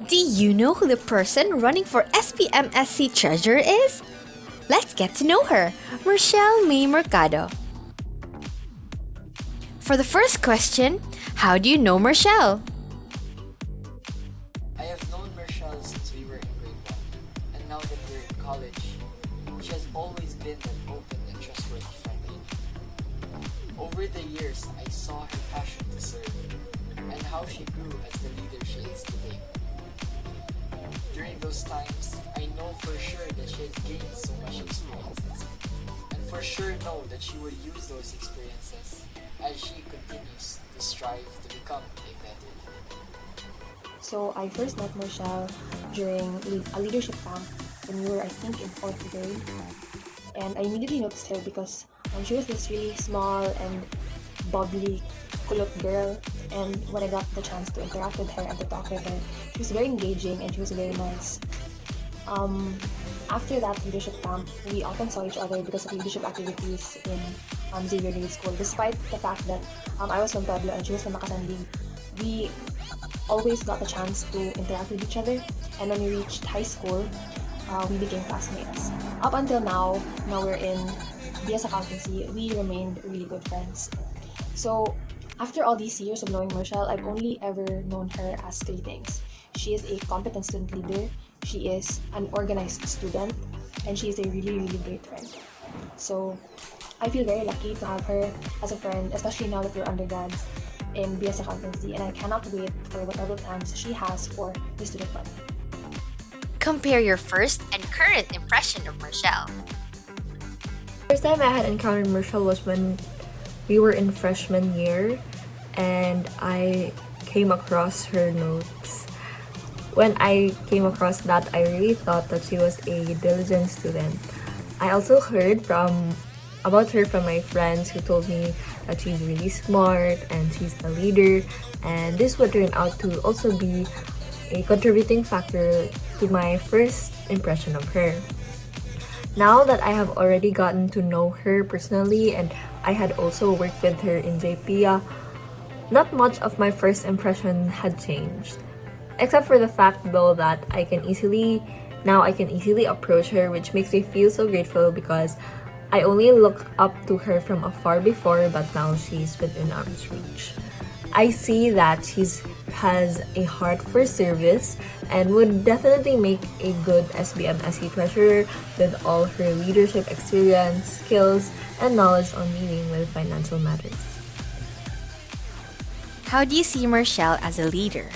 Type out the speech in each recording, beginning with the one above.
Do you know who the person running for SBMSC treasurer is? Let's get to know her, Merciel May Mercado. For the first question, how do you know Merciel? I have known Merciel since we were in grade 1, and now that we're in college, she has always been an open and trustworthy friend. Over the years, I saw her passion to serve, and how she grew as the leader she is today. During those times, I know for sure that she has gained so much experiences, and for sure know that she will use those experiences as she continues to strive to become a better leader. So I first met Merciel during a leadership camp when we were, I think, in 4th grade. And I immediately noticed her because she was this really small and bubbly, kulot girl. And when I got the chance to interact with her and to talk with her, she was very engaging and she was very nice. After that leadership camp, we often saw each other because of leadership activities in Xavier Grade School. Despite the fact that I was from Pueblo and she was from Makasanding, we always got the chance to interact with each other. And when we reached high school, we became classmates. Up until now we're in BS Accountancy, we remained really good friends. So after all these years of knowing Merciel, I've only ever known her as 3 things. She is a competent student leader, she is an organized student, and she is a really, really great friend. So I feel very lucky to have her as a friend, especially now that we're undergrads in BS Accountancy, and I cannot wait for whatever plans she has for the student body. Compare your first and current impression of Merciel. First time I had encountered Merciel was when we were in freshman year and I came across her notes. When I came across that, I really thought that she was a diligent student. I also heard about her from my friends who told me that she's really smart and she's a leader, and this would turn out to also be a contributing factor to my first impression of her. Now that I have already gotten to know her personally and I had also worked with her in JPIA, not much of my first impression had changed. Except for the fact though that I can easily approach her, which makes me feel so grateful because I only looked up to her from afar before, but now she's within arm's reach. I see that she has a heart for service and would definitely make a good SBMSC treasurer with all her leadership experience, skills, and knowledge on dealing with financial matters. How do you see Merciel as a leader?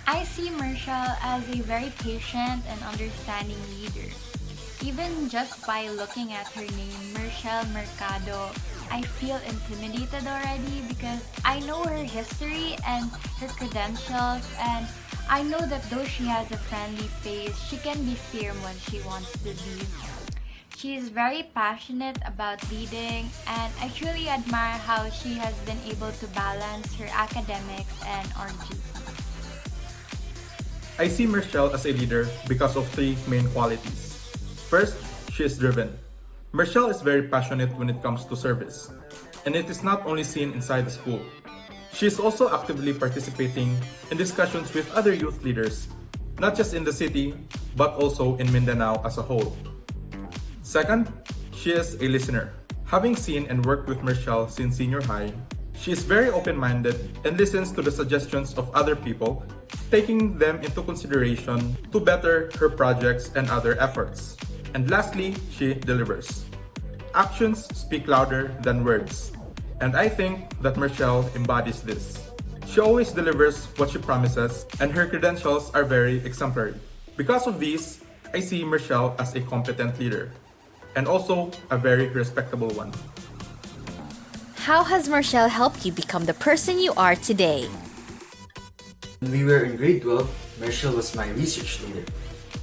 I see Merciel as a very patient and understanding leader. Even just by looking at her name, Merciel Mercado, I feel intimidated already because I know her history and her credentials, and I know that though she has a friendly face, she can be firm when she wants to be. She is very passionate about leading, and I truly admire how she has been able to balance her academics and our duties. I see Merciel as a leader because of 3 main qualities. First, she is driven. Merciel is very passionate when it comes to service, and it is not only seen inside the school. She is also actively participating in discussions with other youth leaders, not just in the city, but also in Mindanao as a whole. Second, she is a listener. Having seen and worked with Merciel since senior high, she is very open-minded and listens to the suggestions of other people, taking them into consideration to better her projects and other efforts. And lastly, she delivers. Actions speak louder than words, and I think that Merciel embodies this. She always delivers what she promises, and her credentials are very exemplary. Because of these, I see Merciel as a competent leader, and also a very respectable one. How has Merciel helped you become the person you are today? When we were in grade 12, Merciel was my research leader,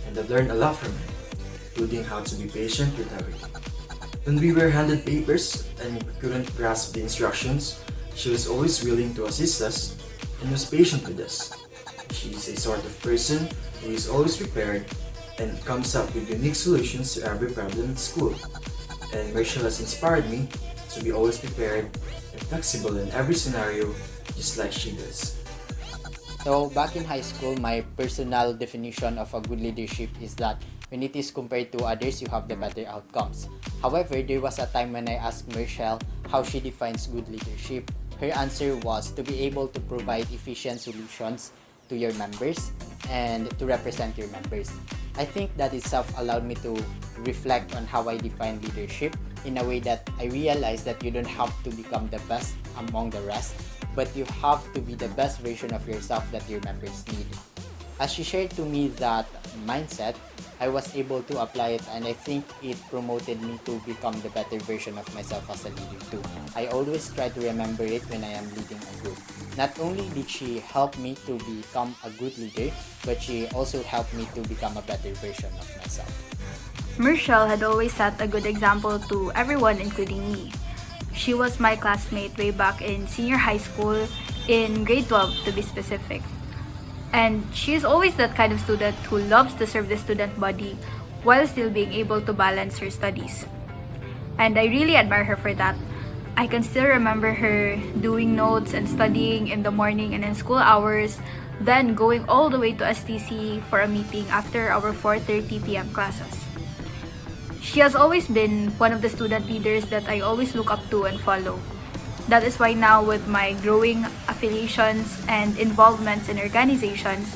and I've learned a lot from her, including how to be patient with everything. When we were handed papers and couldn't grasp the instructions, she was always willing to assist us and was patient with us. She is a sort of person who is always prepared and comes up with unique solutions to every problem at school. And Merciel has inspired me to be always prepared and flexible in every scenario, just like she does. So back in high school, my personal definition of a good leadership is that when it is compared to others, you have the better outcomes. However, there was a time when I asked Merciel how she defines good leadership. Her answer was to be able to provide efficient solutions to your members and to represent your members. I think that itself allowed me to reflect on how I define leadership in a way that I realized that you don't have to become the best among the rest, but you have to be the best version of yourself that your members need. As she shared to me that mindset, I was able to apply it, and I think it promoted me to become the better version of myself as a leader too. I always try to remember it when I am leading a group. Not only did she help me to become a good leader, but she also helped me to become a better version of myself. Merciel had always set a good example to everyone, including me. She was my classmate way back in senior high school, in grade 12 to be specific. And she is always that kind of student who loves to serve the student body while still being able to balance her studies. And I really admire her for that. I can still remember her doing notes and studying in the morning and in school hours, then going all the way to STC for a meeting after our 4:30 p.m. classes. She has always been one of the student leaders that I always look up to and follow. That is why now, with my growing affiliations and involvements in organizations,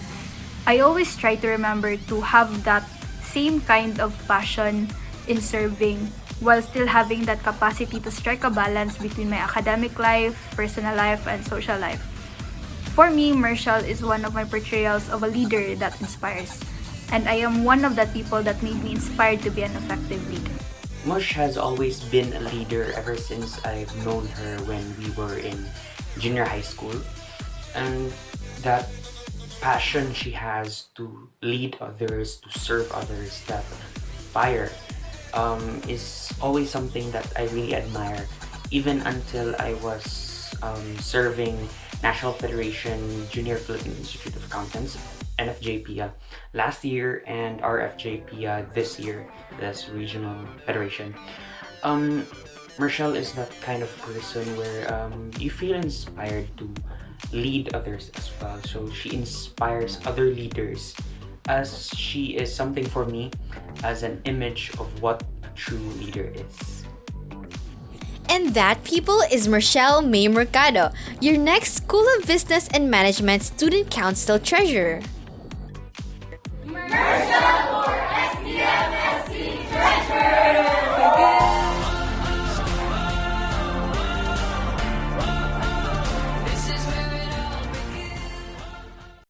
I always try to remember to have that same kind of passion in serving while still having that capacity to strike a balance between my academic life, personal life, and social life. For me, Merciel is one of my portrayals of a leader that inspires. And I am one of the people that made me inspired to be an effective leader. Mush has always been a leader ever since I've known her when we were in junior high school. And that passion she has to lead others, to serve others, that fire is always something that I really admire. Even until I was serving National Federation Junior Philippine Institute of Accountants, NFJPIA last year, and RFJPIA this year, that's Regional Federation. Merciel is that kind of person where you feel inspired to lead others as well. So she inspires other leaders, as she is something for me as an image of what a true leader is. And that, people, is Merciel May Mercado, your next School of Business and Management Student Council Treasurer.